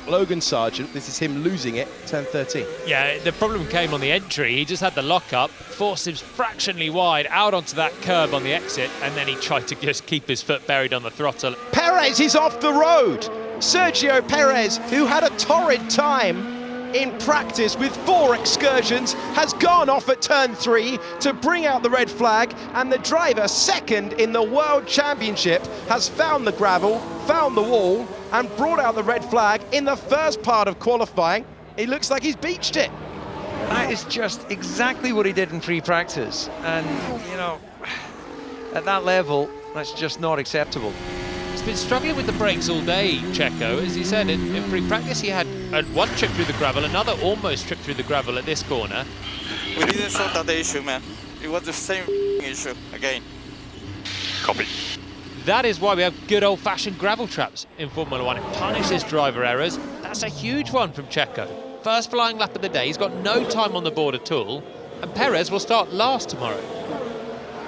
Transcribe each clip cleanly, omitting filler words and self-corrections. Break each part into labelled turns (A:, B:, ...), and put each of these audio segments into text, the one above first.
A: Logan Sargent. This is him losing it, turn 13.
B: Yeah, the problem came on the entry. He just had the lock-up, forced him fractionally wide out onto that curb on the exit, and then he tried to just keep his foot buried on the throttle.
A: Perez is off the road. Sergio Perez, who had a torrid time in practice with 4 excursions, has gone off at turn 3 to bring out the red flag, and the driver second in the World Championship has found the gravel, found the wall, and brought out the red flag in the first part of qualifying. It looks like he's beached it.
C: That is just exactly what he did in free practice, and you know, at that level, that's just not acceptable.
B: He's been struggling with the brakes all day, Checo. As he said, in free practice he had one trip through the gravel, another almost trip through the gravel at this corner.
D: We didn't sort out the issue, man. It was the same issue again.
E: Copy.
B: That is why we have good old-fashioned gravel traps in Formula One. It punishes driver errors. That's a huge one from Checo. First flying lap of the day, he's got no time on the board at all, and Perez will start last tomorrow.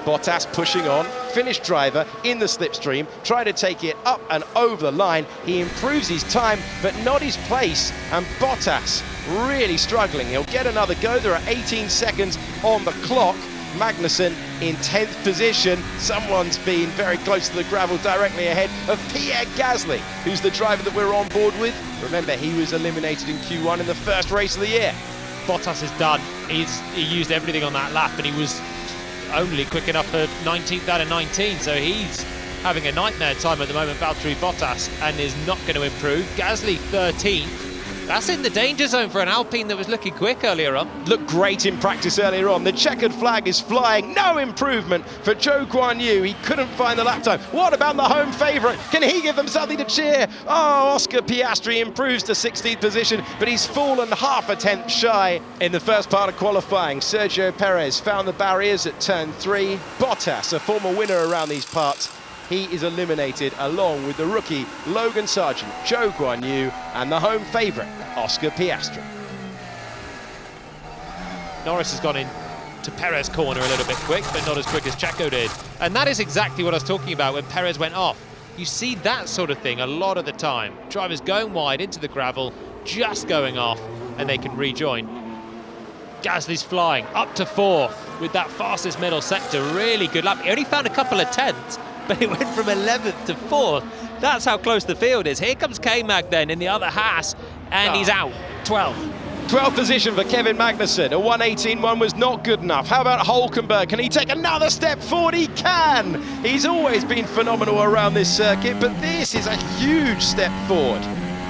A: Bottas pushing on, finished driver in the slipstream, trying to take it up and over the line. He improves his time, but not his place, and Bottas really struggling. He'll get another go. There are 18 seconds on the clock. Magnussen in 10th position. Someone's been very close to the gravel, directly ahead of Pierre Gasly, who's the driver that we're on board with. Remember, he was eliminated in Q1 in the first race of the year.
B: Bottas is done. He used everything on that lap, and he was only quick enough for 19th out of 19, so he's having a nightmare time at the moment, Valtteri Bottas, and is not going to improve. Gasly 13th. That's in the danger zone for an Alpine that was looking quick earlier on.
A: Looked great in practice earlier on. The checkered flag is flying. No improvement for Zhou Guanyu. He couldn't find the lap time. What about the home favourite? Can he give them something to cheer? Oh, Oscar Piastri improves to 16th position, but he's fallen half a tenth shy in the first part of qualifying. Sergio Perez found the barriers at turn 3. Bottas, a former winner around these parts, he is eliminated along with the rookie Logan Sargent, Zhou Guanyu, and the home favourite, Oscar Piastri.
B: Norris has gone in to Perez corner a little bit quick, but not as quick as Checo did. And that is exactly what I was talking about when Perez went off. You see that sort of thing a lot of the time. Drivers going wide into the gravel, just going off, and they can rejoin. Gasly's flying up to 4th with that fastest middle sector. Really good lap. He only found a couple of tenths, but it went from 11th to 4th. That's how close the field is. Here comes K-Mag then in the other Haas, and he's out, 12th.
A: 12th position for Kevin Magnussen. A 1:18.1 was not good enough. How about Hulkenberg? Can he take another step forward? He can! He's always been phenomenal around this circuit, but this is a huge step forward.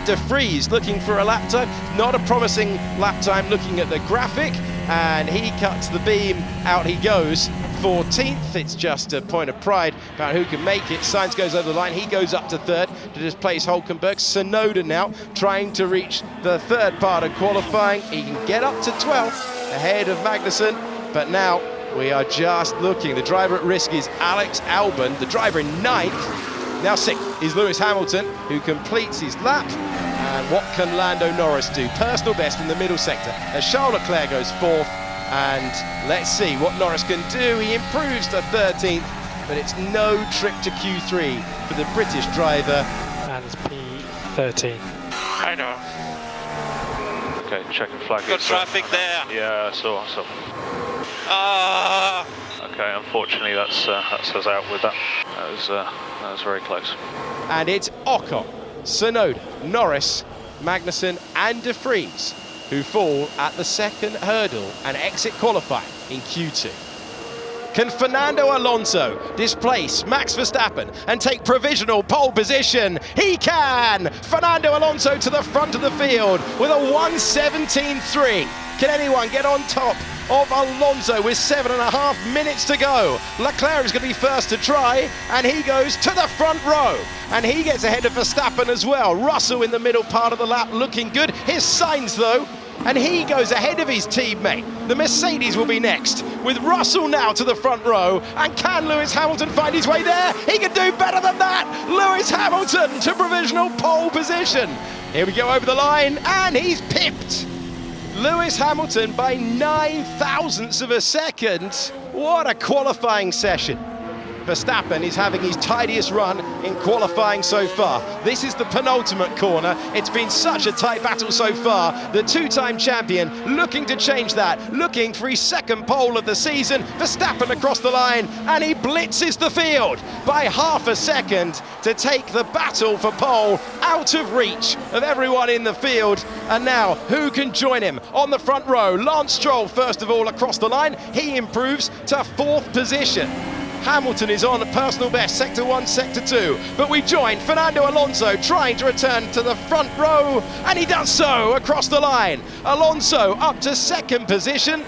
A: De Vries looking for a lap time. Not a promising lap time looking at the graphic, and he cuts the beam. Out he goes. 14th, it's just a point of pride about who can make it. Sainz goes over the line, he goes up to 3rd to displace Hulkenberg. Tsunoda now trying to reach the 3rd part of qualifying. He can get up to 12th ahead of Magnussen, but now we are just looking. The driver at risk is Alex Albon. The driver in 9th, now 6th, is Lewis Hamilton, who completes his lap. And what can Lando Norris do? Personal best in the middle sector as Charles Leclerc goes 4th. And let's see what Norris can do. He improves to 13th, but it's no trip to Q3 for the British driver.
F: And it's P13.
D: I know.
E: Okay, checking flag.
D: Got traffic there.
E: Yeah, I saw.
D: Ah!
E: Okay, unfortunately that's us out with that. That was very close.
A: And it's Ocon, Tsunoda, Norris, Magnussen and De Vries who fall at the 2nd hurdle and exit qualifying in Q2. Can Fernando Alonso displace Max Verstappen and take provisional pole position? He can! Fernando Alonso to the front of the field with a 1:17.3. Can anyone get on top of Alonso with 7.5 minutes to go? Leclerc is going to be first to try, and he goes to the front row. And he gets ahead of Verstappen as well. Russell in the middle part of the lap looking good. Here's Sainz though, and he goes ahead of his teammate. The Mercedes will be next, with Russell now to the front row. And can Lewis Hamilton find his way there? He can do better than that! Lewis Hamilton to provisional pole position. Here we go over the line, and he's pipped. Lewis Hamilton by 9 thousandths of a second. What a qualifying session. Verstappen is having his tidiest run in qualifying so far. This is the penultimate corner. It's been such a tight battle so far. The two-time champion looking to change that, looking for his second pole of the season. Verstappen across the line, and he blitzes the field by half a second to take the battle for pole out of reach of everyone in the field. And now, who can join him on the front row? Lance Stroll, first of all, across the line. He improves to 4th position. Hamilton is on a personal best, sector 1, sector 2. But we join Fernando Alonso trying to return to the front row, and he does so across the line. Alonso up to 2nd position.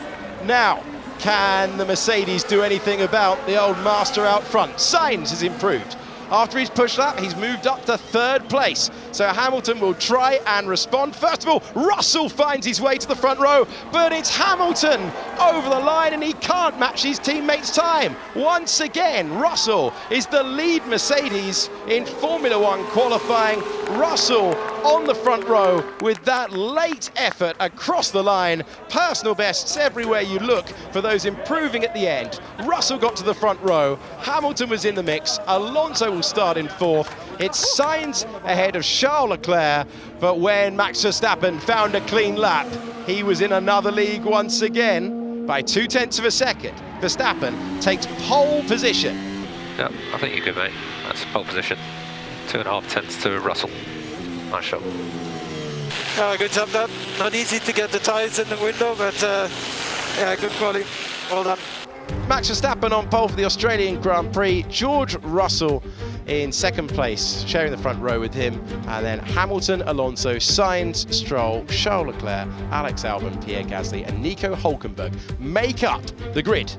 A: Now, can the Mercedes do anything about the old master out front? Sainz has improved. After his push lap, he's moved up to 3rd place. So Hamilton will try and respond. First of all, Russell finds his way to the front row, but it's Hamilton over the line, and he can't match his teammates' time. Once again, Russell is the lead Mercedes in Formula One qualifying. Russell on the front row with that late effort across the line. Personal bests everywhere you look for those improving at the end. Russell got to the front row. Hamilton was in the mix. Alonso will start in 4th. It's Sainz ahead of Charles Leclerc, but when Max Verstappen found a clean lap, he was in another league once again by 0.2 of a second. Verstappen takes pole position.
G: Yeah, I think you're good, mate. That's pole position. 2.5 tenths to Russell. Nice shot.
H: Good job, Dan. Not easy to get the tyres in the window, but yeah, good quality. Well done.
A: Max Verstappen on pole for the Australian Grand Prix. George Russell in 2nd place, sharing the front row with him. And then Hamilton, Alonso, Sainz, Stroll, Charles Leclerc, Alex Albon, Pierre Gasly and Nico Hülkenberg make up the grid.